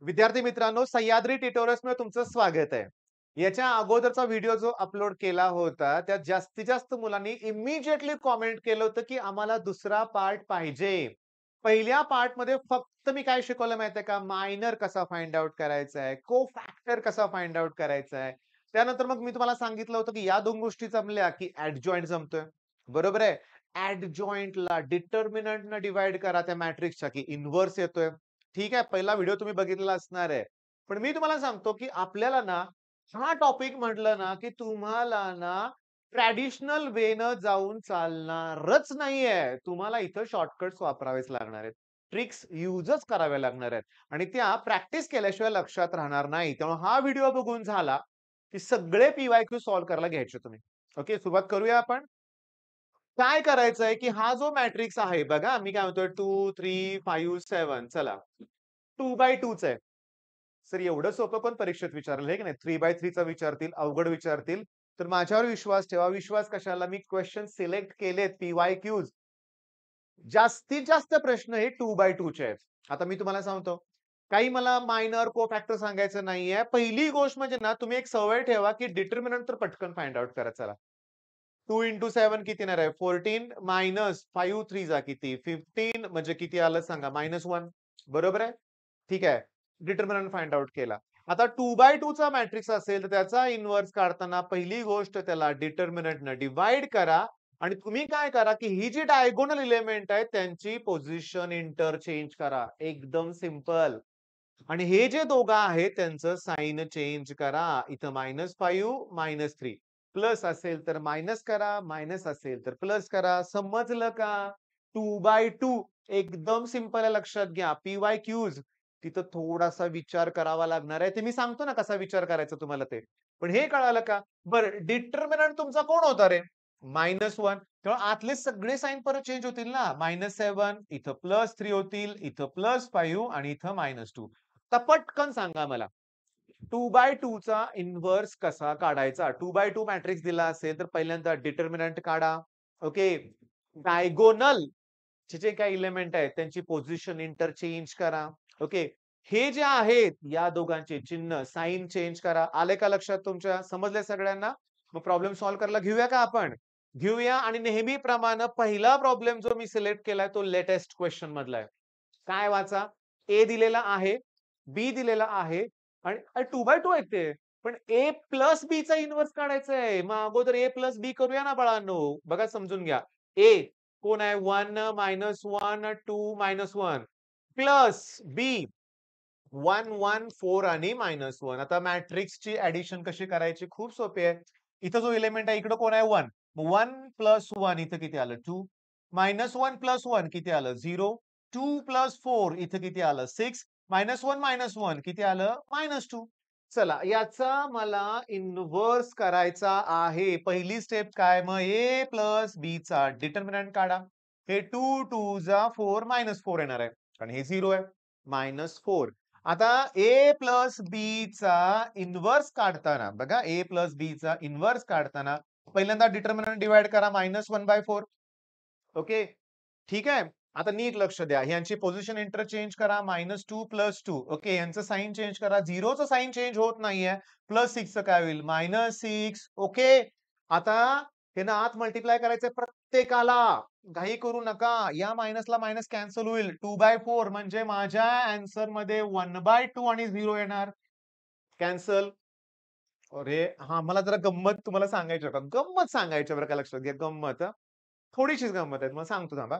विद्यार्थी मित्रांनो, सह्याद्री ट्युटोरियल्समध्ये तुमचं स्वागत आहे. याच्या अगोदरचा व्हिडिओ जो अपलोड केला होता, त्यात जास्तीत जास्त मुलांनी इमिडिएटली कॉमेंट केलं होतं, की आम्हाला दुसरा पार्ट पाहिजे. पहिल्या पार्टमध्ये फक्त मी काय शिकवलं माहिती आहे का? मायनर कसा फाइंड आउट करायचा आहे, कोफॅक्टर कसा फाइंड आउट करायचा आहे. त्यानंतर मग मी तुम्हाला सांगितलं होतं, की या 2 गोष्टी जमल्या, की एडजॉइंट जमतोय. बरोबर आहे. एडजॉइंटला डिटर्मिनंटनं डिव्हाईड करा त्या मॅट्रिक्सच्या, की इन्व्हर्स येतोय. ठीक आहे, पहिला व्हिडिओ तुम्ही बघितलेला असणार आहे. पण मी तुम्हाला सांगतो, की आपल्याला ना, हा टॉपिक म्हटलं ना, की तुम्हाला ना, ट्रॅडिशनल वेनं जाऊन चालणारच नाहीये. तुम्हाला इथं शॉर्टकट्स वापरावेच लागणार आहेत. ट्रिक्स युजच कराव्या लागणार आहेत आणि त्या प्रॅक्टिस केल्याशिवाय लक्षात राहणार नाही. त्यामुळे हा व्हिडिओ बघून झाला, की सगळे पी-वाय-क्यू सॉल्व्ह करायला घ्यायचे तुम्ही. ओके, सुरुवात करूया आपण. काय करायचंय, की हा जो मॅट्रिक्स आहे बघा, मी काय म्हणतोय 2, 3, 5, 7 चला. 2/2 च आहे. सर एवढं सोपं कोण परीक्षेत विचारेल, हे की नाही? 3/3 चा विचारतील, अवघड विचारतील. तर माझ्यावर विश्वास ठेवा. विश्वास कशाला? मी क्वेशन सिलेक्ट केलेत पी-वाय-क्यूज. जास्तीत जास्त प्रश्न हे 2/2 चे आहेत. आता मी तुम्हाला सांगतो. काही मला मायनर को-फॅक्टर सांगायचं नाहीये. पहिली गोष्ट म्हणजे ना, तुम्ही एक सवय ठेवा, की डिटर्मिनंट तर पटकन फाइंड आउट करा चला. 2 इंटू 7 किती येणार आहे? 14 मायनस 5 3 जा किती? 15 म्हणजे किती आलं सांगा? -1 बरोबर आहे? ठीक आहे. डिटर्मिनंट फाइंड आउट केला. आता 2/2 चा मॅट्रिक्स असेल, तर त्याचा इन्व्हर्स काढताना पहिली गोष्ट त्याला डिटर्मिनंटनं डिव्हाईड करा आणि तुम्ही काय करा, की ही जी डायगोनल एलिमेंट आहेत, त्यांची पोझिशन इंटरचेंज करा. एकदम सिंपल. आणि हे जे दोघं आहेत त्यांचं साइन चेंज करा. इथं -5 -3 प्लस असेल तर मायनस करा, मायनस असेल तर प्लस करा. समजलं का? 2/2 एकदम सिंपल आहे लक्षात घ्या. पी-वाय-क्यूज तिथं थोडासा विचार करावा लागणार आहे. ते मी सांगतो ना कसा विचार करायचा तुम्हाला ते. पण हे कळालं का? बरं डिटर्मिनंट तुमचा कोण होता रे? -1 तेव्हा आतले सगळे साइन परत चेंज होतील ना. -7 इथं +3 होतील, इथं +5 आणि इथं -2. तर पटकन सांगा मला. 2/2 चा इन्व्हर्स कसा काढायचा? 2/2 मॅट्रिक्स दिला असेल, तर पहिल्यांदा डिटर्मिनंट काढा. ओके. डायगोनल चे जे काही एलिमेंट आहेत, त्यांची पोझिशन इंटरचेंज करा. ओके. हे जे आहेत, या दोघांचे चिन्ह, साइन चेंज करा. आले का लक्षात तुमच्या? समजलंय सगळ्यांना? मग प्रॉब्लेम सॉल्व्ह करायला घेऊया का आपण? घेऊया आणि नेहमीप्रमाणे पहिला प्रॉब्लेम जो मी सिलेक्ट केलाय, तो लेटेस्ट क्वेशन मधला आहे. काय वाचा? ए दिलेला आहे, बी दिलेला आहे आणि 2/2 आहेत ते. पण ए प्लस बी चा इन्व्हर्स काढायचा आहे. मग अगोदर ए प्लस बी करूया ना बाळांनो. बघा समजून घ्या. ए कोण आहे? 1 -1 2 -1 प्लस बी 1 1 4 आणि -1. आता मॅट्रिक्सची ॲडिशन कशी करायची? खूप सोपी आहे. इथं जो एलिमेंट आहे इकडं कोण आहे? 1. 1 प्लस 1 इथं किती आलं? 2. -1 प्लस 1 किती आलं? 0. 2 प्लस 4 इथं किती आलं? 6. -1 किती आलं? -2. चला याचा मला इन्व्हर्स करायचा आहे. पहिली स्टेप काय? मग ए प्लस बीचा डिटर्मिनंट काढा. हे 2 2 जा 4 -4 येणार आहे. कारण हे 0 आहे. -4 आता ए प्लस बी चा इन्व्हर्स काढताना बघा ए प्लस बी चा इन्व्हर्स काढताना पहिल्यांदा डिटर्मिनंट डिव्हाईड करा -1/4 ओके. ठीक आहे. आता नीट लक्ष द्या. ह्यांची पोझिशन इंटरचेंज करा -2 प्लस 2 ओके. यांचं साइन चेंज करा. 0 चं साइन चेंज होत नाहीये. +6 चं काय होईल? -6 ओके. आता हे ना आत मल्टिप्लाय करायचंय प्रत्येकाला. घाई करू नका. या मायनसला मायनस कॅन्सल होईल. 2/4 म्हणजे माझ्या आन्सरमध्ये 1/2 आणि 0 येणार. कॅन्सल. अरे हां, मला जरा गंमत तुम्हाला सांगायची आहे का? गंमत सांगायची आहे बरं का लक्षात घ्या. गंमत थोडीशीच गंमत आहे. तुम्हाला सांगतो थांबा.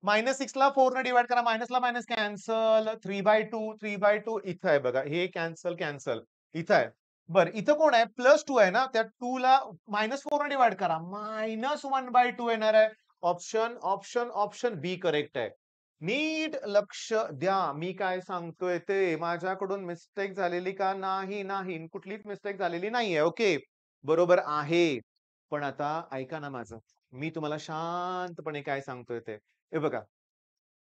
-6 ला 4 ने डिव्हाईड करा. मायनसला मायनस कॅन्सल. 3/2, 3/2 इथं आहे बघा. हे कॅन्सल, कॅन्सल. इथं आहे. बरं इथं कोण आहे? +2 आहे ना. त्या 2 ला -4 ने डिव्हाईड करा. -1/2 येणार आहे. ऑप्शन, ऑप्शन, ऑप्शन बी करेक्ट आहे. नीट लक्ष द्या. मी काय सांगतोय ते. माझ्याकडून मिस्टेक झालेली का? नाही, नाही. कुठलीच मिस्टेक झालेली नाहीये. ओके. बरोबर आहे. पण आता ऐका ना माझं. मी तुम्हाला शांतपणे काय सांगतोय ते. हे बघा,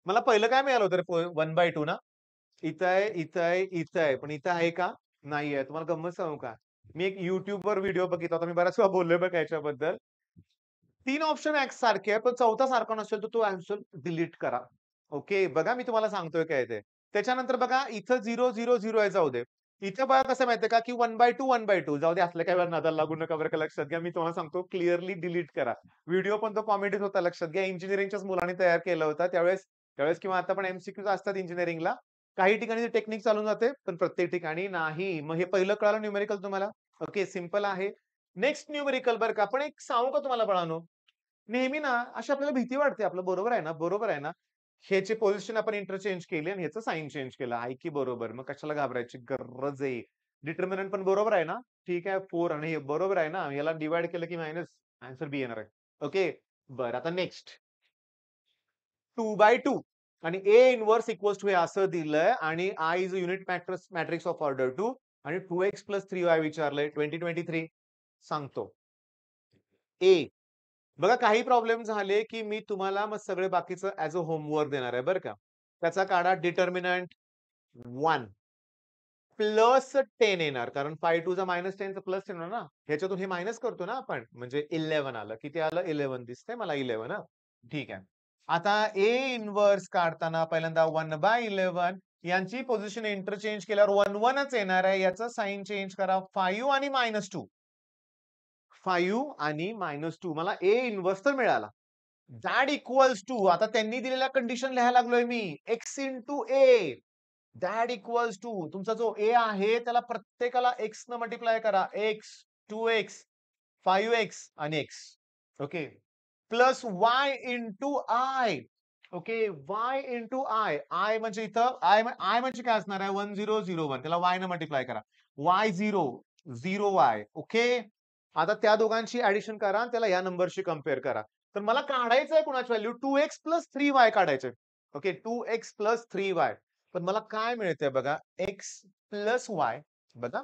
मला पहिलं काय मिळालं होतं रे 1/2 ना? इथं आहे, इथं आहे, इथं आहे. पण इथं आहे का? नाहीये. तुम्हाला गंमत सांगू का? मी एक YouTubeवर व्हिडिओ बघितला होता. मी बऱ्याच वेळा बोललोय बरं का याच्याबद्दल. 3 ऑप्शन एक्स सारखे आहे, पण चौथा सारखा नसेल तर तो आन्सर डिलीट करा. ओके. बघा मी तुम्हाला सांगतोय काय ते. त्याच्यानंतर बघा इथं 0, 0, 0 आहे जाऊ दे. इथं बघा कसं माहितीये का, की 1/2, 1/2 जाऊ दे असल्या काही वेळा नादाला लागू नका बरं का लक्षात घ्या. मी तुम्हाला सांगतो क्लिअरली डिलीट करा. व्हिडिओ पण तो कॉमेडीच होता लक्षात घ्या. इंजिनिअरिंगच्याच मुलांनी तयार केला होता. त्यावेळेस त्यावेळेस किंवा आता पण एम-सी-क्यूज असतात इंजिनिअरिंगला. काही ठिकाणी टेक्निक चालून जाते, पण प्रत्येक ठिकाणी नाही. मग हे पहिलं कळालं न्यूमेरिकल तुम्हाला? ओके, सिंपल आहे. नेक्स्ट न्यूमेरिकल बरं का. पण एक सांगू का तुम्हाला बाळांनो? नेहमी ना अशी आपल्याला भीती वाटते आपलं बरोबर आहे ना, बरोबर आहे ना. ह्याची पोझिशन आपण इंटरचेंज केली आणि ह्याचं साइन चेंज केलं. आहे की बरोबर. मग कशाला घाबरायची गरज आहे. डिटर्मिनंट पण बरोबर आहे ना? ठीक आहे 4 आणि हे बरोबर आहे ना? याला डिव्हाईड केलं की मायनस आन्सर बी येणार आहे. ओके. बरं आता नेक्स्ट 2/2 आणि A इन्व्हर्स इक्वॉल्स टू हे असं दिलंय आणि I is a unit matrix of order 2 आणि 2x 3y विचारलंय 2023 सांगतो. A बघा काही प्रॉब्लेम झाले, की मी तुम्हाला मग सगळे बाकीचं ॲज अ होमवर्क देणार आहे बरं का. त्याचा काढा डिटर्मिनंट 1 प्लस 10 येणार. कारण 5 टू चा -10 चा प्लस येणार ना. ह्याच्यातून हे मायनस करतो ना आपण. म्हणजे 11 आलं. किती आलं? 11 दिसतंय मला 11 हां. ठीक आहे. आता A इन्व्हर्स काढताना पहिल्यांदा 1/11 यांची पोझिशन इंटरचेंज केल्यावर 1-1च येणार आहे. याचा साइन चेंज करा 5 आणि -2. 5 आणि -2 मला A इन्व्हर्स तर मिळाला. दॅट इक्वल्स टू आता त्यांनी दिलेल्या कंडिशन लिहायला लागलोय मी. X into A. That equals to तुमचा जो ए आहे त्याला प्रत्येकाला एक्स न मल्टिप्लाय करा. एक्स, 2x, 5x आणि x. Okay. Plus y into I. Okay. Y into I. I म्हणजे इथं आय म्हणजे काय असणार आहे? 1001 त्याला वाय न मल्टिप्लाय करा. Y 0, 0y. ओके. आता त्या दोघांची ऍडिशन करा आणि त्याला या नंबरशी कंपेअर करा. तर मला काढायचं आहे कुणाची व्हॅल्यू 2x प्लस 3y काढायचंय. Okay 2x plus 3y. पण मला काय मिळतंय बघा x प्लस y बघा.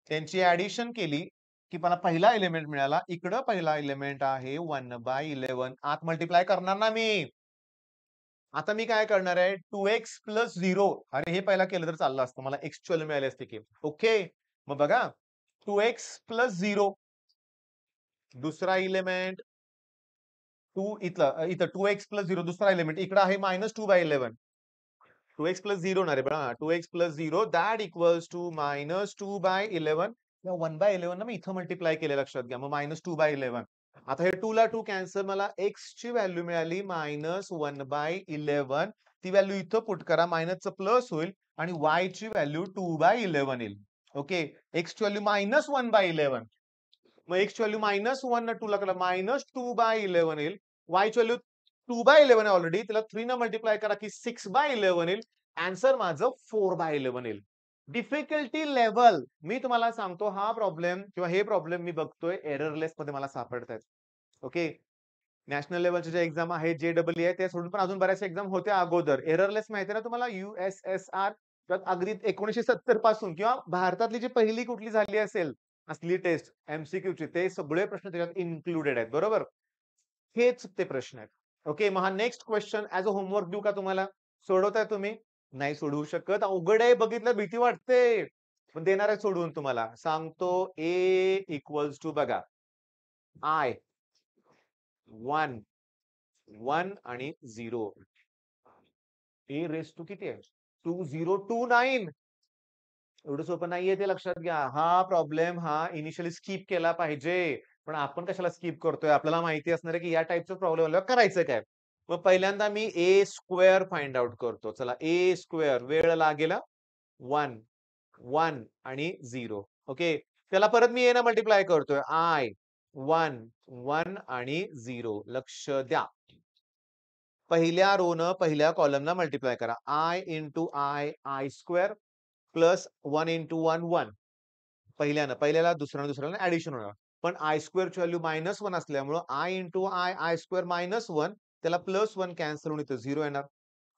त्यांची ऍडिशन केली की मला पहिला एलिमेंट मिळाला. इकडं पहिला एलिमेंट आहे 1/11 आत मल्टिप्लाय करणार ना मी. आता मी काय करणार आहे 2x प्लस 0 अरे हे पहिला केलं तर चाललं असतं. मला एक्सची व्हॅल्यू मिळाली असती की. ओके. मग बघा 2x प्लस 0 दुसरा एलिमेंट 2 इथं 2x प्लस 0 दुसरा एलिमेंट इकडे आहे -2/11 2x प्लस 0 होणार आहे बघा 2x plus 0 that equals to -2/11 या 1/11 ना मी इथं मल्टिप्लाय केले लक्षात घ्या. मग -2/11 आता हे 2 ला 2 कॅन्सल मला x ची व्हॅल्यू मिळाली -1/11 ती व्हॅल्यू इथं पुट करा मायनसचं प्लस होईल आणि y ची व्हॅल्यू 2/11 येईल. ओके. x ची व्हॅल्यू -1/11 मग x ची व्हॅल्यू -1 न 2 ला करा -2/11 येईल. y ची व्हॅल्यू 2/11 आहे ऑलरेडी. त्याला 3 न मल्टिप्लाय करा की 6/11 येईल. आन्सर माझं 4/11 येईल. डिफिकल्टी लेव्हल मी तुम्हाला सांगतो हा प्रॉब्लेम किंवा हे प्रॉब्लेम मी बघतोय एररलेस मध्ये मला सापडतायत. ओके. नॅशनल लेव्हलचे जे एक्झाम आहे, जे-डबल-ई आहे ते सोडून पण अजून बऱ्याचशा एक्झाम होत्या अगोदर. एररलेस माहिती आहे ना तुम्हाला यू-एस-एस-आर किंवा अगदी 1970 पासून किंवा भारतातली जी पहिली कुठली झाली असेल असली टेस्ट एम-सी-क्यूची ते सगळे प्रश्न त्याच्यात इन्क्लुडेड आहेत. बरोबर? हेच ते प्रश्न आहेत. ओके. मग हा next question as a homework देऊ का तुम्हाला? सोडवताय तुम्ही? नाही सोडवू शकत. अवघड आहे बघितलं भीती वाटते. पण देणार आहे सोडवून तुम्हाला. सांगतो A इक्वल्स टू बघा I 1 1 आणि 0. A रेज टू किती आहे? 2029 एवढं सोपं नाहीये ते लक्षात घ्या. हा प्रॉब्लेम हा इनिशियली स्किप केला पाहिजे. पण आपण कशाला स्किप करतोय? आपल्याला माहिती असणार आहे की या टाइपचा प्रॉब्लेम आल्यावर करायचं काय? मग पहिल्यांदा मी A स्क्वेअर फाइंड आउट करतो. चला A स्क्वेअर वेळ लागेल 1, 1 आणि 0. ओके. त्याला परत मी A ने मल्टिप्लाय करतोय. I 1, 1 आणि 0. लक्ष द्या. पहिल्या रो न पहिल्या कॉलमला मल्टिप्लाय करा. I into I square plus 1 into 1 1 पहिल्याला दुसऱ्याला ऍडिशन होणार. पण आय स्क्वेअरची व्हॅल्यू -1 असल्यामुळं आय इंटू आय स्क्वेअर -1 त्याला +1 कॅन्सल होऊन इथं 0 येणार.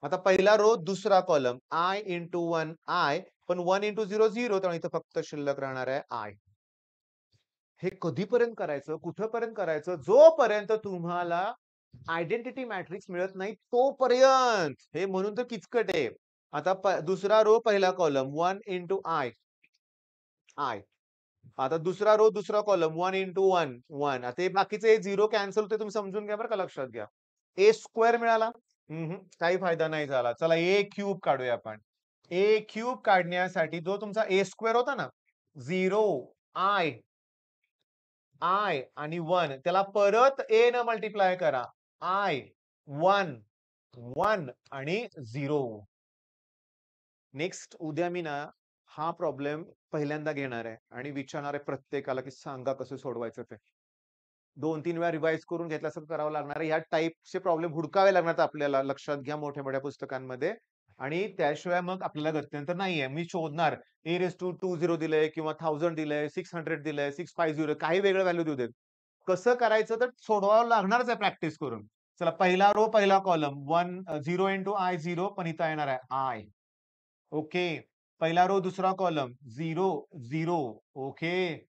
आता पहिला रो दुसरा कॉलम आय इंटू 1 आय पण 1 इंटू 0 0 त्यामुळे इथं फक्त शिल्लक राहणार आहे आय. हे कधीपर्यंत करायचं? कुठपर्यंत करायचं? जोपर्यंत तुम्हाला आयडेंटिटी मॅट्रिक्स मिळत नाही तोपर्यंत. हे म्हणून तर किचकट आहे. आता दुसरा रो पहिला कॉलम 1 इंटू आय आय. आता दुसरा रो दुसरा कॉलम 1 इंटू 1 1 आता हे बाकीचे 0 कॅन्सल होते तुम्ही समजून घ्या बरं का लक्षात घ्या. A स्क्वेअर मिळाला. काही फायदा नाही झाला. चला A क्यूब काढूया आपण. ए क्यूब काढण्यासाठी जो तुमचा ए स्क्वेअर होता ना, 0 आय आय आणि 1 त्याला परत ए न मल्टिप्लाय करा. आय 1 1 आणि 0. नेक्स्ट उद्या मी ना हा प्रॉब्लेम पहिल्यांदा घेणार आहे आणि विचारणार आहे प्रत्येकाला, की सांगा कसं सोडवायचं ते. 2-3 वेळा रिवाईज करून घेतल्यासारखं करावं लागणार आहे. ह्या टाइपचे प्रॉब्लेम हुडकावे लागणार आहेत आपल्याला. लक्षात घ्या मोठ्या-मोठ्या पुस्तकांमध्ये आणि त्याशिवाय मग आपल्याला गत्यंतर नाहीये. मी शोधणार ए रेज टू 20 दिलंय किंवा 1000 दिलंय, 600 दिलंय, 650 काही वेगळं व्हॅल्यू देऊ देत. कसं करायचं तर सोडवावं लागणारच आहे प्रॅक्टिस करून. चला पहिला रो पहिला कॉलम 0 इंटू आय 0 पण इथं येणार आहे आय. ओके. पहिला रो दुसरा कॉलम 0 0 ओके.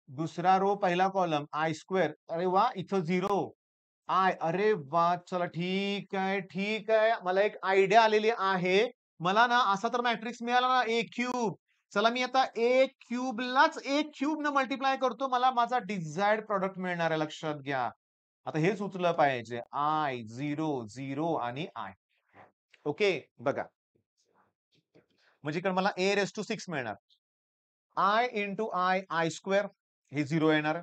दुसरा रो पहिला कॉलम आय स्क्वेअर. अरे वाह! इथं 0 आय. अरे वाह! चला ठीक आहे, ठीक आहे. मला एक आयडिया आलेली आहे. मला ना असा तर मॅट्रिक्स मिळाला ना ए क्यूब. चला मी आता ए क्यूबलाच ए क्यूबनं मल्टिप्लाय करतो. मला माझा डिझायर्ड प्रॉडक्ट मिळणार आहे लक्षात घ्या. आता हे सुचलं पाहिजे. आय 0 0 आणि आय. ओके. बघा. म्हणजे इकडे मला ए रेज टू 6 मिळणार. I into I, I square हे 0 येणार.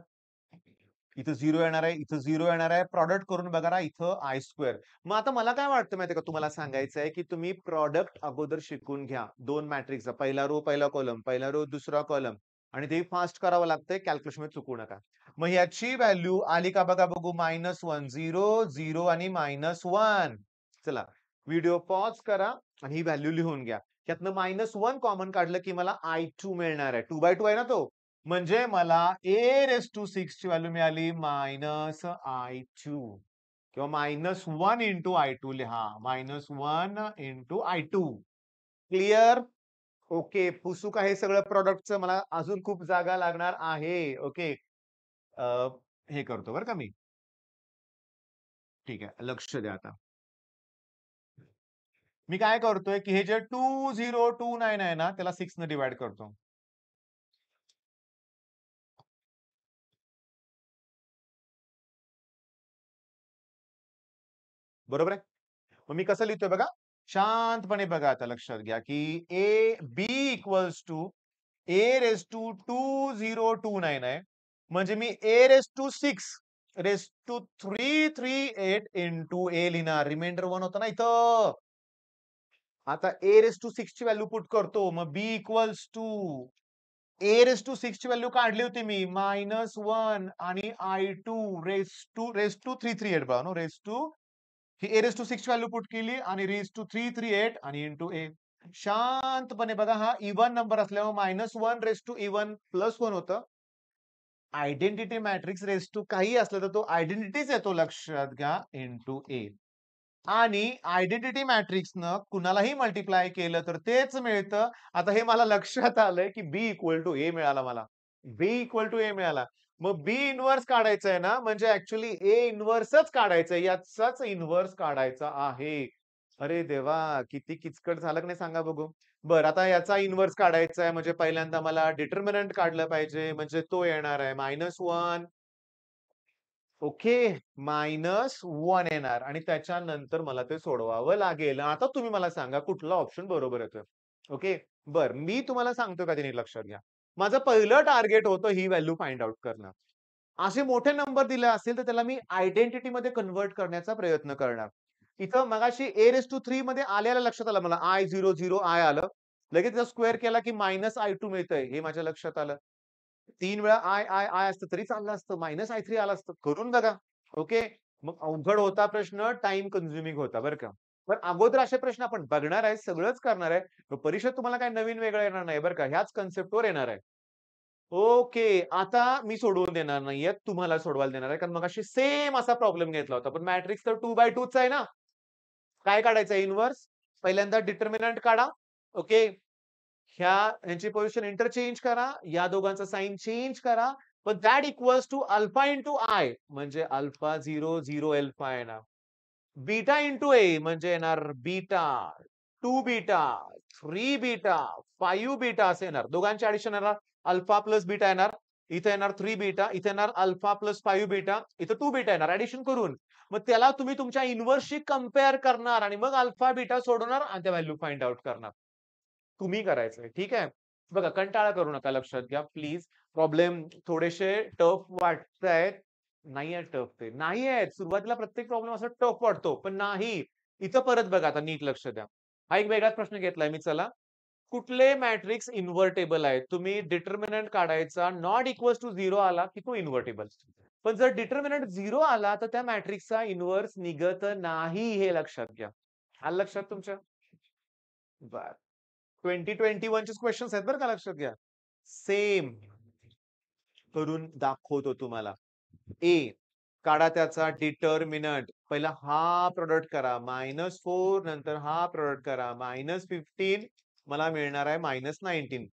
इथं 0 येणार आहे, इथं 0 येणार आहे. प्रॉडक्ट करून बघा ना, इथं आय स्क्वेअर. मग आता मला काय वाटतं माहिती का तुम्हाला सांगायचं आहे, की तुम्ही प्रॉडक्ट अगोदर शिकून घ्या. 2 मॅट्रिक्सचा. पहिला रो, पहिला कॉलम, पहिला रो, दुसरा कॉलम आणि ते फास्ट करावं लागतंय. कॅल्क्युलेशनमध्ये चुकू नका. मग ह्याची व्हॅल्यू आली का बघा बघू -1 0 0 आणि -1. चला व्हिडिओ पॉज करा आणि ही व्हॅल्यू लिहून घ्या. त्यातनं -1 कॉमन काढलं की मला I2 मिळणार आहे. 2/2 आहे ना तो. म्हणजे मला ए रेज टू 6 ची व्हॅल्यू मिळाली -I2 किंवा -1 इंटू I2 लिहा. -1 इंटू I2. क्लिअर? ओके. पुसू का हे सगळं प्रॉडक्टचं? मला अजून खूप जागा लागणार आहे. ओके. हे करतो बरं का मी. ठीक आहे. लक्ष द्या आता. मी काय करतोय, की हे जे 2029 आहे ना, त्याला 6 न डिव्हाईड करतो. बरोबर आहे? मग मी कसं लिहितोय बघा. शांतपणे बघा आता लक्षात घ्या, की B equals to A raise to 2029 आहे. म्हणजे मी A raise to 6 raise to 338 into A लिहिणार. रिमाइंडर 1 होतं ना इथं. आता ए रेज टू 6 ची व्हॅल्यू पुट करतो. मग B equals to A raise to 6 ची व्हॅल्यू काढली होती मी -1 आणि I2 रेज टू 338 बघा नो रेज टू ही ए रेज टू 6 ची व्हॅल्यू पुट केली आणि रेज टू 338 आणि इंटू ए. शांतपणे बघा हा इव्हन नंबर असल्यामुळे -1 रेज टू इव्हन +1 होतं. आयडेंटिटी मॅट्रिक्स रेज टू काही असलं तर तो आयडेंटिटीच येतो लक्षात घ्या इंटू ए. आणि आयडेंटिटी मॅट्रिक्सनं कुणालाही मल्टिप्लाय केलं तर तेच मिळतं. आता हे मला लक्षात आलंय, की बी इक्वल टू ए मिळाला मला. बी इक्वल टू ए मिळाला. मग बी इन्व्हर्स काढायचंय ना, म्हणजे ॲक्चुअली ए इन्व्हर्सच काढायचंय. याचाच इन्व्हर्स काढायचा आहे. अरे देवा! किती किचकट झालं की नाही सांगा बघू. बरं आता याचा इन्व्हर्स काढायचा आहे म्हणजे पहिल्यांदा मला डिटर्मिनंट काढलं पाहिजे. म्हणजे तो येणार आहे -1 ओके. -1 येणार आणि त्याच्यानंतर मला ते सोडवावं लागेल. आता तुम्ही मला सांगा कुठला ऑप्शन बरोबर येतोय. ओके. बरं मी तुम्हाला सांगतो का ते नीट लक्षात घ्या. माझं पहिलं टार्गेट होतं ही व्हॅल्यू फाइंड आउट करणं. असे मोठे नंबर दिले असतील तर त्याला मी आयडेंटिटीमध्ये कन्व्हर्ट करण्याचा प्रयत्न करणार. इथं मगाशी ए रेज टू 3 मध्ये आल्याला लक्षात आलं मला I00 आलं. लगेच त्याचा स्क्वेअर केला की -I2 मिळतंय हे माझ्या लक्षात आलं. 3 वेळा आय असतं तरी चाललं असतं. -I3 आलं असतं. करून बघा. ओके. मग अवघड होता प्रश्न, टाईम कन्झ्युमिंग होता बरं का. पण अगोदर असे प्रश्न आपण बघणार आहे, सगळंच करणार आहे. परीक्षेत तुम्हाला काही नवीन वेगळं येणार नाही बरं का. ह्याच कन्सेप्टवर येणार आहे. ओके. आता मी सोडवून देणार नाहीये. तुम्हाला सोडवायला देणार आहे. कारण मगाशी सेम असा प्रॉब्लेम घेतला होता. पण मॅट्रिक्स तर 2/2 चा आहे ना. काय काढायचं इन्व्हर्स? पहिल्यांदा डिटर्मिनंट काढा. ओके. ह्यांची पोझिशन इंटरचेंज करा. या दोघांचा साइन चेंज करा. पण that equals to alpha into i म्हणजे अल्फा 0 0 अल्फा येणार. बीटा इंटू ए म्हणजे येणार बीटा, 2 बीटा, 3 बीटा, 5 बीटा असे येणार. दोघांचे ॲडिशन येणार. अल्फा प्लस बीटा येणार. इथे येणार 3 बीटा, इथे येणार अल्फा प्लस 5 बीटा, इथे 2 बीटा येणार ॲडिशन करून. मग त्याला तुम्ही तुमच्या इन्व्हर्सशी कंपेअर करणार आणि मग अल्फा बीटा सोडवणार आणि त्या व्हॅल्यू फाइंड आउट करणार. तुम्ही करायचंय. ठीक आहे. बघा कंटाळा करू नका लक्षात घ्या प्लीज. प्रॉब्लेम थोडेसे टफ वाटतायत. नाही आहेत टफ ते. नाही आहेत. सुरुवातीला प्रत्येक प्रॉब्लेम असा टफ वाटतो. पण नाही. इथं परत बघा आता नीट लक्ष द्या. हा एक वेगळाच प्रश्न घेतलाय मी चला. कुठले मॅट्रिक्स इन्व्हर्टेबल आहेत? तुम्ही डिटर्मिनंट काढायचा नॉट इक्वॉल्स टू 0 आला की तो इन्व्हर्टेबल. पण जर डिटर्मिनंट 0 आला तर त्या मॅट्रिक्सचा इन्व्हर्स निघत नाही हे लक्षात घ्या. आलं लक्षात तुमच्या? बरं. 2021 चे क्वेश्चन्स आहेत बरं का लक्षात घ्या. सेम करून दाखवतो तुम्हाला. ए काढा त्याचा डिटर्मिनंट. पहिला हा प्रोडक्ट करा -4 नंतर हा प्रोडक्ट करा -15 मला मिळणार आहे -19.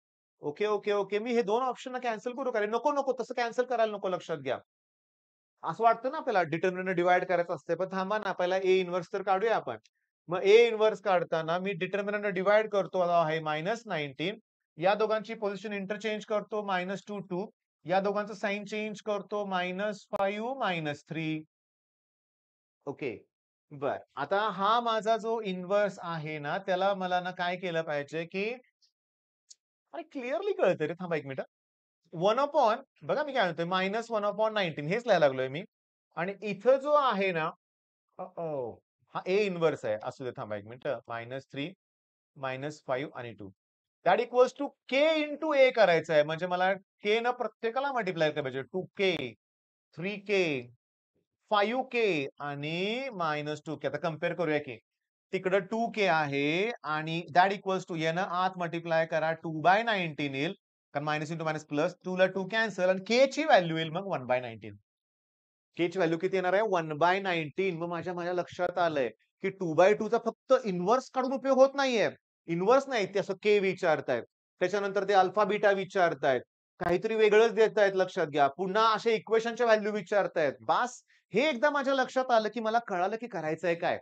Okay, okay, okay. मी हे 2 ऑप्शन कॅन्सल करू का रे? नको, नको तसं कॅन्सल करायला नको लक्षात घ्या. असं वाटतं ना आपल्याला डिटर्मिनंट डिव्हाईड करायचं असते. पण थांबा ना पहिला ए इन्व्हर्स तर काढूया आपण. मग ए इन्व्हर्स काढताना मी डिटर्मिनंट डिव्हाईड करतो आहे -19. या दोघांची पोझिशन इंटरचेंज करतो -2, 2. या दोघांचं साइन चेंज करतो -5, -3. ओके. बर आता हा माझा जो इन्व्हर्स आहे ना त्याला मला ना काय केलं पाहिजे की अरे क्लिअरली कळतंय रे थांबा 1 मिनिट. 1 बघा मी काय म्हणतोय -1/19 हेच लिहायला लागलोय मी. आणि इथं जो आहे ना हा ए इन्व्हर्स आहे. असू दे थांबा 1 मिनिटं. -3, -5 आणि 2. That equals to K into A करायचं आहे. म्हणजे मला के न प्रत्येकाला मल्टिप्लाय करायला पाहिजे. 2k, 3k, 5k आणि -2k. आता कंपेअर करूया की. तिकडं 2k आहे आणि दॅट इक्वल्स टू यानं आत मल्टिप्लाय करा 2/19 येईल. कारण मायनस इंटू मायनस प्लस 2 ला 2 कॅन्सल आणि के ची व्हॅल्यू येईल मग 1/19. के ची व्हॅल्यू किती येणार आहे? 1/19. मग माझ्या लक्षात आलंय, की 2/2 चा फक्त इन्व्हर्स काढून उपयोग होत नाहीये. इन्व्हर्स नाही ते असं के विचारतायत. त्याच्यानंतर ते अल्फा बीटा विचारतायत. काहीतरी वेगळंच देतायत लक्षात घ्या. पुन्हा असे इक्वेशनच्या व्हॅल्यू विचारतायत. बास हे एकदा माझ्या लक्षात आलं, की मला कळालं की करायचंय काय.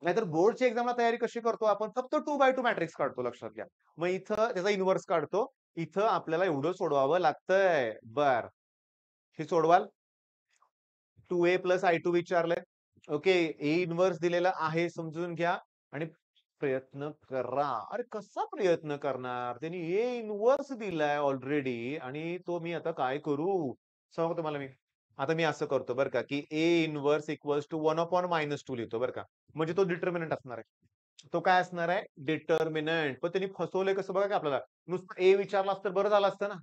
नाहीतर बोर्डची एक्झामला तयारी कशी करतो आपण? फक्त 2/2 मॅट्रिक्स काढतो लक्षात घ्या. मग इथं त्याचा इन्व्हर्स काढतो. इथं आपल्याला एवढं सोडवावं लागतंय. बरं. हे सोडवाल? 2a plus I2 विचारलंय. ओके. ए इन्व्हर्स दिलेला आहे समजून घ्या आणि प्रयत्न करा. अरे कसा प्रयत्न करणार? त्यांनी ए इन्व्हर्स दिलाय ऑलरेडी आणि तो मी आता काय करू? सांगू तुम्हाला मी. आता मी असं करतो बरं का, की ए इन्व्हर्स इक्वॉल्स टू 1/-2 लिहितो बरं का. म्हणजे तो डिटर्मिनंट असणार आहे. तो काय असणार आहे? डिटर्मिनंट. पण त्यांनी फसवलंय कसं बघा की आपल्याला. नुसतं ए विचारलं असतं बरं झालं असतं ना.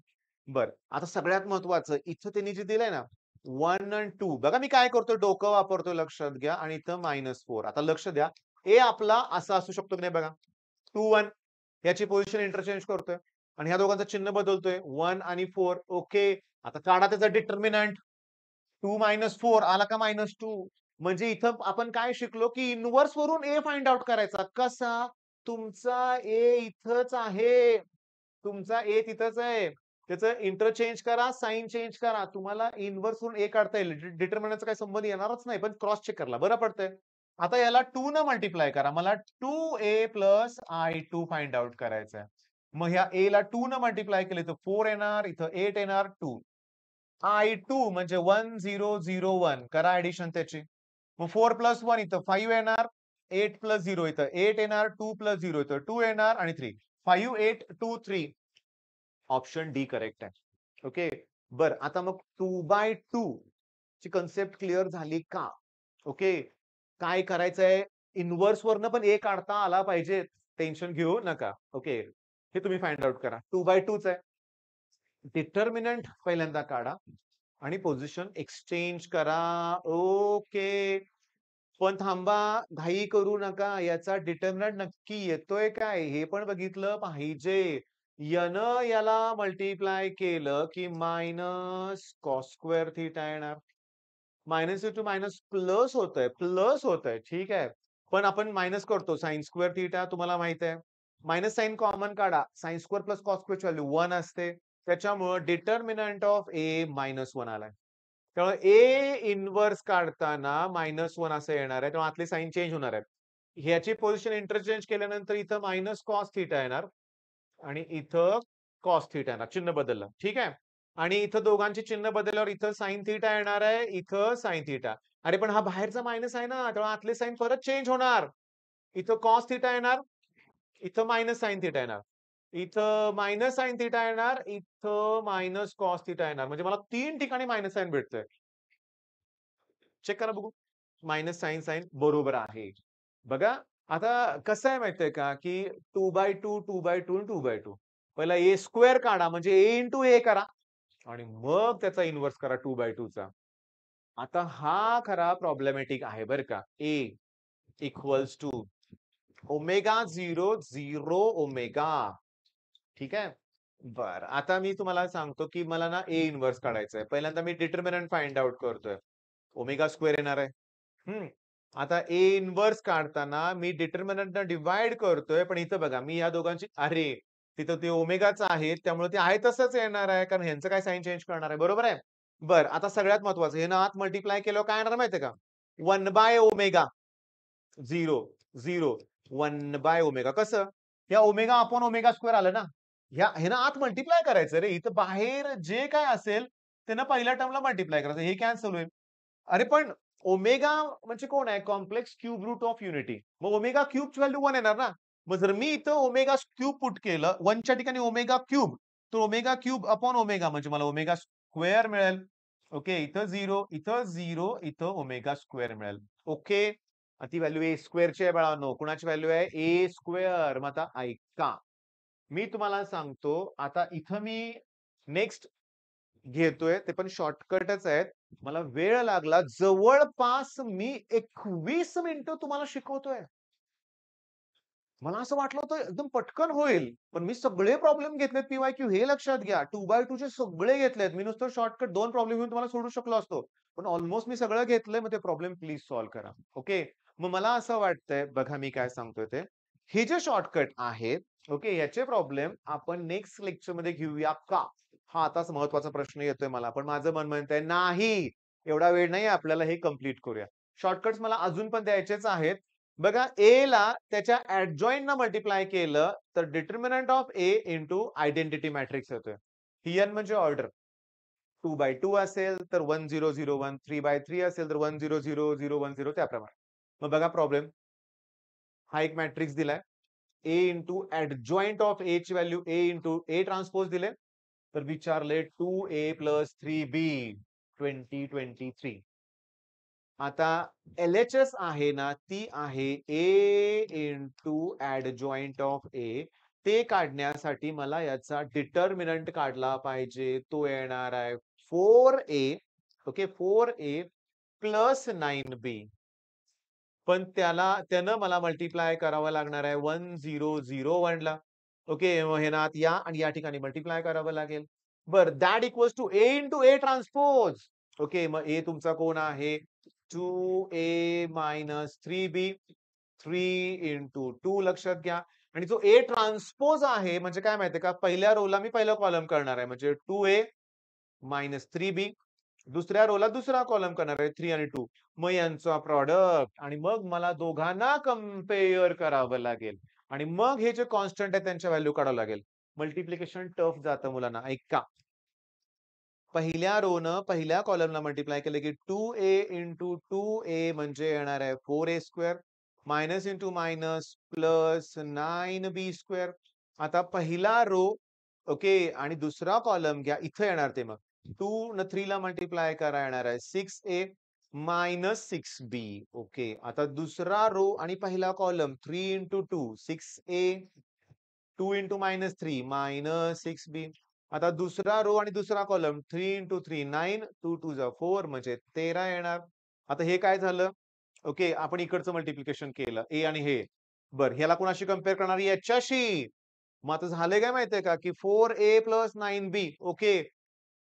बरं. आता सगळ्यात महत्वाचं इथं त्यांनी जे दिलंय ना 1 आणि 2 बघा मी काय करतोय डोकं वापरतोय लक्षात घ्या आणि इथं -4 आता लक्ष द्या. ए आपला असा असू शकतो की नाही बघा. 2, 1 याची पोझिशन इंटरचेंज करतोय आणि ह्या दोघांचं चिन्ह बदलतोय 1 आणि 4 ओके. आता काढा त्याचा डिटर्मिनंट 2 -4 आला का -2 म्हणजे इथं आपण काय शिकलो की इन्व्हर्स वरून ए फाइंड आउट करायचा. कसा? तुमचा ए इथंच आहे. तुमचा ए तिथंच आहे. त्याचं इंटरचेंज करा, साइन चेंज करा. तुम्हाला इन्व्हर्स वरून ए काढता येईल. डिटर्मिनंटचा काही संबंध येणारच नाही. पण क्रॉस चेक करायला बरं पडतंय. आता याला 2 न मल्टिप्लाय करा. मला 2a plus I2 find out करायचं आहे. मग ह्या a ला 2 न मल्टिप्लाय केले तर 4 येणार, इथं 8 येणार, 2. I2 म्हणजे 1001 करा ॲडिशन त्याची. मग 4 प्लस 1 इथं 5 येणार, 8 प्लस 0 इथं 8 येणार, 2 प्लस 0 इथं 2 येणार आणि 3. 5, 8, 2, 3. ऑप्शन डी करेक्ट आहे. ओके. बरं आता मग 2/2 ची कन्सेप्ट क्लिअर झाली का? ओके. काय करायचंय? इन्व्हर्स वरनं पण ए काढता आला पाहिजे. टेन्शन घेऊ नका. ओके. हे तुम्ही फाइंड आउट करा. 2/2 च आहे. डिटर्मिनंट पहिल्यांदा काढा आणि पोझिशन एक्सचेंज करा. ओके. पण थांबा, घाई करू नका. याचा डिटर्मिनंट नक्की येतोय काय? हे पण बघितलं पाहिजे. यानं याला मल्टिप्लाय केलं, की मायनस कॉस स्क्वेअर थिटा येणार. मायनस इंटू मायनस प्लस होतंय. ठीक आहे. पण आपण मायनस करतो. साइन स्क्वेअर थिटा तुम्हाला माहित आहे. मायनस साइन कॉमन काढा. साइन स्क्वेअर प्लस कॉस स्क्वेअरची व्हॅल्यू 1 असते. त्याच्यामुळं डिटर्मिनंट ऑफ ए -1 आलाय. त्यामुळे ए इन्व्हर्स काढताना -1 असं येणार आहे. तेव्हा आतली साइन चेंज होणार आहे. ह्याची पोझिशन इंटरचेंज केल्यानंतर इथं मायनस कॉस थिटा येणार आणि इथं कॉस थिटा येणार. चिन्ह बदललं. ठीक आहे. आणि इथं दोघांची चिन्ह बदलल्यावर इथं साइन थिटा येणार आहे, इथं साइन थिटा. अरे पण हा बाहेरचा मायनस आहे ना, तेव्हा आतले साइन परत चेंज होणार. इथं कॉस थिटा येणार, इथं मायनस साइन थिटा येणार. इथं मायनस साइन थिटा येणार, इथं मायनस कॉस थिटा येणार. म्हणजे मला 3 ठिकाणी मायनस साइन भेटतंय. चेक करा बघू. मायनस साइन साइन बरोबर आहे. बघा, आता कसं आहे माहितीये का, की 2/2, 2/2 आणि 2/2. पहिला ए स्क्वेअर काढा म्हणजे ए इंटू ए करा आणि मग त्याचा इन्व्हर्स करा 2/2 चा. आता हा खरा प्रॉब्लेमॅटिक आहे बरं का. ए इक्वल्स टू ओमेगा 0, 0 ओमेगा. ठीक आहे? बरं. आता मी तुम्हाला सांगतो, की मला ना ए इन्व्हर्स काढायचा आहे. पहिल्यांदा मी डिटर्मिनंट फाइंड आउट करतोय. ओमेगा स्क्वेअर येणार आहे. हं. आता ए इन्व्हर्स काढताना मी डिटर्मिनंटनं डिव्हाईड करतोय. पण इथं बघा मी या दोघांची अरे, तिथं ते ओमेगाच आहे. त्यामुळे ते आहे तसंच येणार आहे. कारण ह्यांचं काय साइन चेंज करणार आहे. बरोबर आहे? बरं. आता सगळ्यात महत्वाचं हे ना आत मल्टिप्लाय केल्यावर काय येणार माहितीये का? 1/ओमेगा 0, 0, 1/ओमेगा कसं? या ओमेगा अपॉन ओमेगा स्क्वेअर आलं ना. हे ना आत मल्टिप्लाय करायचं रे. इथं बाहेर जे काय असेल ते ना पहिल्या टर्मला मल्टिप्लाय करायचं. हे कॅन्सल होईल. अरे पण ओमेगा म्हणजे कोण आहे? Complex cube root of unity. मग ओमेगा क्यूबची व्हॅल्यू 1 येणार ना. मग जर मी इथं ओमेगा क्यूब पुट केलं 1 च्या ठिकाणी ओमेगा क्यूब, तर ओमेगा क्यूब अपॉन ओमेगा म्हणजे मला ओमेगा स्क्वेअर मिळेल. ओके. इथं 0, इथं 0, इथं ओमेगा स्क्वेअर मिळेल. ओके. ती व्हॅल्यू ए स्क्वेअरची आहे बाळांनो. कुणाची व्हॅल्यू आहे? ए स्क्वेअर. मग आता ऐका. मी तुम्हाला सांगतो आता इथं मी नेक्स्ट घेतोय ते पण शॉर्टकटच आहेत. मला वेळ लागला जवळपास मी 21 मिनिटं तुम्हाला शिकवतोय. मला असं वाटलं होतं एकदम पटकन होईल. पण मी सगळे प्रॉब्लेम घेतलेत पी-वाय-क्यू हे लक्षात घ्या. 2/2 चे सगळे घेतलेत. मी नुसतं शॉर्टकट 2 प्रॉब्लेम घेऊन तुम्हाला सोडवू शकलो असतो. पण ऑलमोस्ट मी सगळं घेतलंय. मग ते प्रॉब्लेम प्लीज सॉल्व्ह करा. ओके. मग मला असं वाटतंय बघा मी काय सांगतोय ते. हे जे शॉर्टकट आहेत, ओके, याचे प्रॉब्लेम आपण नेक्स्ट लेक्चरमध्ये घेऊया का? हा आताच महत्त्वाचा प्रश्न येतोय मला. पण माझं मन म्हणतंय नाही. एवढा वेळ नाही आपल्याला हे कंप्लीट करूया. शॉर्टकट्स मला अजून पण द्यायचेच आहेत. बघा A ला त्याच्या ऍडजॉइंटनं मल्टिप्लाय केलं तर determinant of A into identity matrix येतोय. ही N म्हणजे ऑर्डर. 2/2 असेल तर 1001, 3/3 असेल तर 100010 त्याप्रमाणे. मग बघा प्रॉब्लेम. हा एक मॅट्रिक्स दिलाय. A into adjoint of A ची value A into A transpose दिले. तर विचारले 2A प्लस 3B 2023. आता LHS आहे ना, ती आहे A into adjoint of A. ते काढण्यासाठी मला याचा डिटर्मिनंट काढला पाहिजे. तो येणार आहे 4A. Okay 4A plus 9B. पण त्यानं मला मल्टिप्लाय करावं लागणार आहे 1001 ला. ओके. मग हे ना आत या आणि या ठिकाणी मल्टिप्लाय करावं लागेल. बरं that equals to A into A transpose. Okay. मग A तुमचा कोण आहे? 2A minus 3B. 3 इंटू 2 लक्षात घ्या. आणि जो A ट्रान्सपोज आहे म्हणजे काय माहितीये का? पहिल्या रोला मी पहिला कॉलम करणार आहे. म्हणजे 2A मायनस 3B. दुसऱ्या रोला दुसरा कॉलम करणार आहे 3 आणि 2. मग यांचा प्रॉडक्ट आणि मग मला दोघांना कंपेअर करावं लागेल. आणि मग हे जे कॉन्स्टंट आहे त्यांच्या व्हॅल्यू काढावं लागेल. मल्टिप्लिकेशन टफ जातं मुलांना. ऐका. पहिल्या रोनं पहिल्या कॉलमला मल्टिप्लाय केलं की 2A इंटू 2A म्हणजे येणार आहे 4A square minus into minus plus 9B square. आता पहिला रो ओके आणि दुसरा कॉलम घ्या इथं येणार ते मग 2 न 3 ला मल्टिप्लाय करा येणार आहे 6A मायनस 6B. ओके. आता दुसरा रो आणि पहिला column 3 into 2 6A 2 into minus 3 minus 6B. आता दुसरा रो आणि दुसरा कॉलम 3 इंटू 3 9 2 2 जा 4 म्हणजे 13 येणार. आता हे काय झालं? ओके आपण इकडचं मल्टिप्लिकेशन केलं ए आणि हे. बरं ह्याला कोणाशी कंपेअर करणार? याच्याशी. मग आता झालंय काय माहितीये का की 4A प्लस 9B. ओके.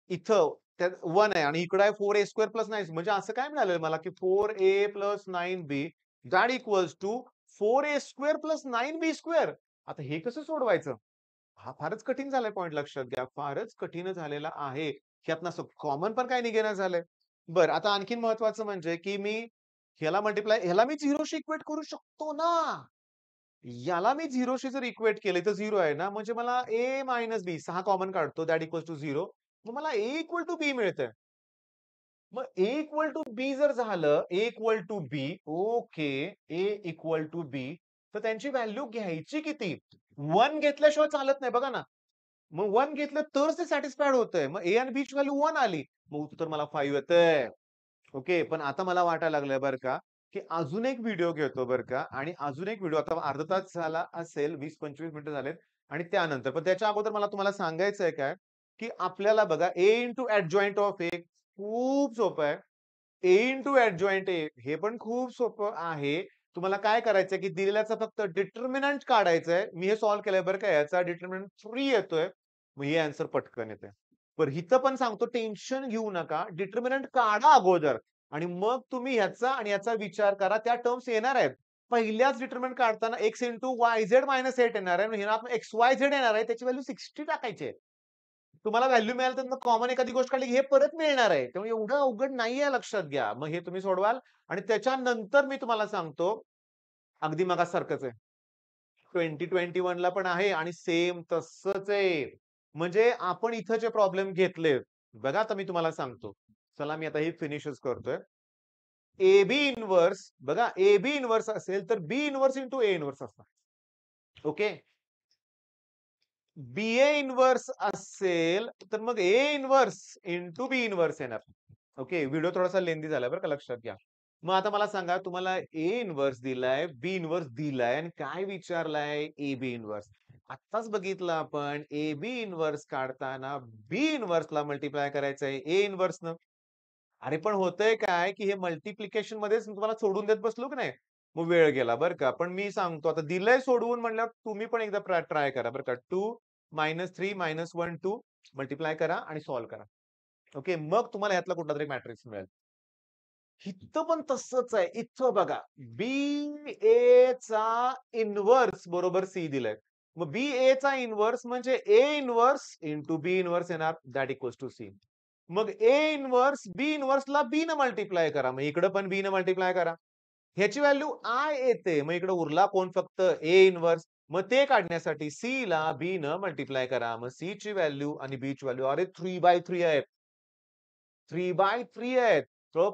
इथं त्यात 1 आहे आणि इकडे आहे 4A स्क्वेअर प्लस 9 म्हणजे असं काय मिळालं मला की 4A plus 9B that equals to 4A square plus 9B square. आता हे कसं सोडवायचं? हा फारच कठीण झालाय पॉइंट लक्षात घ्या. फारच कठीण झालेला आहे. ह्यातनं असं कॉमन पण काही निघेना झालंय. बरं आता आणखीन महत्वाचं म्हणजे की मी ह्याला मी 0 शी इक्वेट करू शकतो ना. याला मी 0 शी जर इक्वेट केलं तर 0 आहे ना म्हणजे मला A मायनस B 6 कॉमन काढतो दॅट इक्वल्स टू 0. मग मला A इक्वल टू B मिळतंय. मग A इक्वल टू B जर झालं, A equal to B okay. A equal to B तर त्यांची व्हॅल्यू घ्यायची किती? 1 घेतल्याशिवाय चालत नाही बघा ना. मग 1 घेतलं तरच ते सॅटिस्फाईड होतंय. मग ए आणि बीची व्हॅल्यू 1 आली. मग उत्तर मला 5 येतंय. ओके. पण आता मला वाटायला लागलंय बरं का, की अजून एक व्हिडिओ घेतो बरं का आणि अजून एक व्हिडिओ आता अर्धा तास झाला असेल, 20-25 मिनिटं झालेत आणि त्यानंतर पण त्याच्या अगोदर मला तुम्हाला सांगायचंय काय, की आपल्याला बघा ए इंटू एडजॉइंट ऑफ ए खूप सोपं आहे. ए इंटू एडजॉइंट ए हे पण खूप सोपं आहे. तुम्हाला काय करायचंय, की दिलेल्याचा फक्त डिटर्मिनंट काढायचंय. मी हे सॉल्व्ह केलंय बरं का. याचा डिटर्मिनंट 3 येतोय. मग हे आन्सर पटकन येतंय. पण इथं पण सांगतो टेन्शन घेऊ नका. डिटर्मिनंट काढा अगोदर आणि मग तुम्ही ह्याचा आणि याचा विचार करा. त्या टर्म्स येणार आहेत. पहिल्याच डिटर्मिनंट काढताना एक्स इंटू वाय-झेड मायनस 8 येणार आहे. ह्याला एक्स-वाय-झेड येणार आहे. त्याची व्हॅल्यू 60 टाकायची आहे. तुम्हाला व्हॅल्यू मिळाली तर कॉमन एखादी गोष्ट काढली की हे परत मिळणार आहे. त्यामुळे एवढं अवघड नाहीये लक्षात घ्या. मग हे तुम्ही सोडवाल आणि त्याच्यानंतर मी तुम्हाला सांगतो, अगदी मगासारखंच आहे. 2021 ला पण आहे आणि सेम तसंच आहे. म्हणजे आपण इथं जे प्रॉब्लेम घेतलेत, बघा आता मी तुम्हाला सांगतो. चला मी आता हे फिनिशच करतोय. ए-बी इन्व्हर्स बघा ए-बी इन्व्हर्स असेल तर बी इन्व्हर्स इंटू ए इन्व्हर्स असणार. ओके. बी-ए इन्व्हर्स असेल, तर मग ए इन्व्हर्स इंटू बी इन्व्हर्स येणार. ओके. व्हिडिओ थोडासा लेंदी झालाय बरं का लक्षात घ्या. मग आता मला सांगा तुम्हाला ए इन्व्हर्स दिलाय, बी इन्व्हर्स दिलाय आणि काय विचारलाय ए बी इन्व्हर्स. आत्ताच बघितलं आपण ए बी इन्व्हर्स काढताना बी इन्व्हर्सला मल्टिप्लाय करायचंय ए इन्व्हर्सनं. अरे पण होतंय काय, की हे मल्टिप्लिकेशन मध्येच मी तुम्हाला सोडून देत बसलो की नाही, मग वेळ गेला बरं का. पण मी सांगतो आता दिलंय सोडवून म्हणल्यावर तुम्ही पण एकदा ट्राय करा बरं का. 2 -3 -1 2 मल्टिप्लाय करा आणि सॉल्व्ह करा. ओके. मग तुम्हाला ह्यातला कुठलातरी मॅट्रिक्स मिळेल. इथं पण तसंच आहे. इथं बघा बी-एचा इन्व्हर्स बरोबर सी दिलंय. मग बी-एचा इन्व्हर्स म्हणजे ए इन्व्हर्स इंटू बी इन्व्हर्स येणार दॅट इक्वल्स टू सी. मग ए इन्व्हर्स बी इन्व्हर्सला बी न मल्टिप्लाय करा. मग इकडं पण बी न मल्टिप्लाय करा. ह्याची व्हॅल्यू आय येते. मग इकडे उरला कोण फक्त ए इन्व्हर्स. मग ते काढण्यासाठी सी ला बी न मल्टिप्लाय करा. मग सी ची व्हॅल्यू आणि बी ची व्हॅल्यू अरे 3/3 आहे. 3/3 आहेत. तो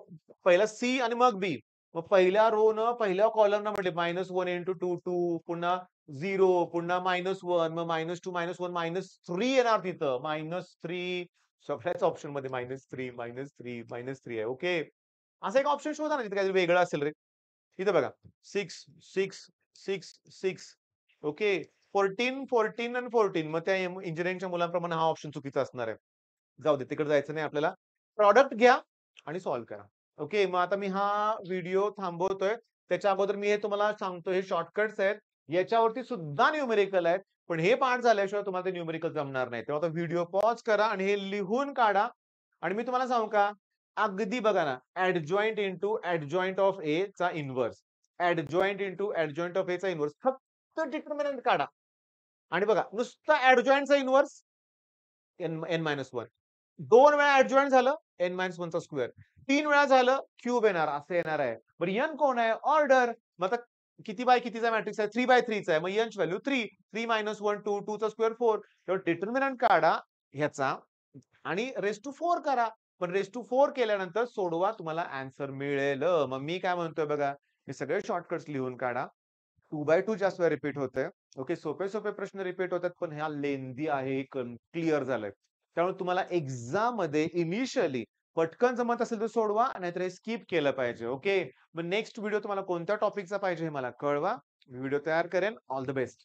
पहिला सी आणि मग बी. मग पहिल्या रो न पहिल्या कॉलमनं म्हटले -1 इंटू 2 2 पुन्हा 0 पुन्हा -1 मग -2 -1 -3 येणार तिथं. -3 सगळ्याच ऑप्शनमध्ये -3 -3 आहे. ओके. असा एक ऑप्शन शोधा ना, तिथे काहीतरी वेगळं असेल रे. इथे बघा 6 6 6 6 ओके. 14 14 आणि 14 मग त्या इंजिनिअरिंगच्या मुलांप्रमाणे हा ऑप्शन चुकीचा असणार आहे. जाऊ दे तिकडे जायचं नाही आपल्याला. प्रॉडक्ट घ्या आणि सॉल्व्ह करा. ओके. मग आता मी हा व्हिडिओ थांबवतोय. त्याच्या अगोदर मी हे तुम्हाला सांगतो हे शॉर्टकट्स आहेत. याच्यावरती सुद्धा न्यूमेरिकल आहेत. पण हे पाठ झाल्याशिवाय तुम्हाला ते न्यूमेरिकल जमणार नाही. तेव्हा आता व्हिडिओ पॉज करा आणि हे लिहून काढा आणि मी तुम्हाला सांगू का? अगदी बघा ना, adjoint into adjoint of A चा inverse. Adjoint into adjoint of A चा इन्व्हर्स. फक्त डिटर्मिनंट काढा आणि बघा नुसता एडजॉइंटचा इन्व्हर्स n-1 2 वेळा ॲडजॉइंट झालं n-1 चा स्क्वेअर. 3 वेळा झालं क्यूब येणार असं येणार आहे. बरं n कोण आहे? ऑर्डर. मग आता किती बाय कितीचा मॅट्रिक्स आहे? 3/3 चा आहे. मग n ची व्हॅल्यू 3. 3 -1 2 2 चा स्क्वेअर 4. तर डिटर्मिनंट काढा ह्याचा आणि रेज टू 4 करा. पण रेज टू 4 केल्यानंतर सोडवा तुम्हाला आन्सर मिळेल. मग मी काय म्हणतोय बघा, हे सगळे शॉर्टकट्स लिहून काढा. 2/2 जास्त वेळा रिपीट होतंय. ओके. सोपे-सोपे प्रश्न रिपीट होतात, पण ह्या लेंदी आहे, क्लिअर झालंय. त्यामुळे तुम्हाला एक्झाममध्ये इनिशियली पटकन जमत असेल तर सोडवा, नाहीतर हे स्किप केलं पाहिजे. ओके. मग नेक्स्ट व्हिडिओ तुम्हाला कोणत्या टॉपिकचा पाहिजे हे मला कळवा. मी व्हिडिओ तयार करेन. All the best.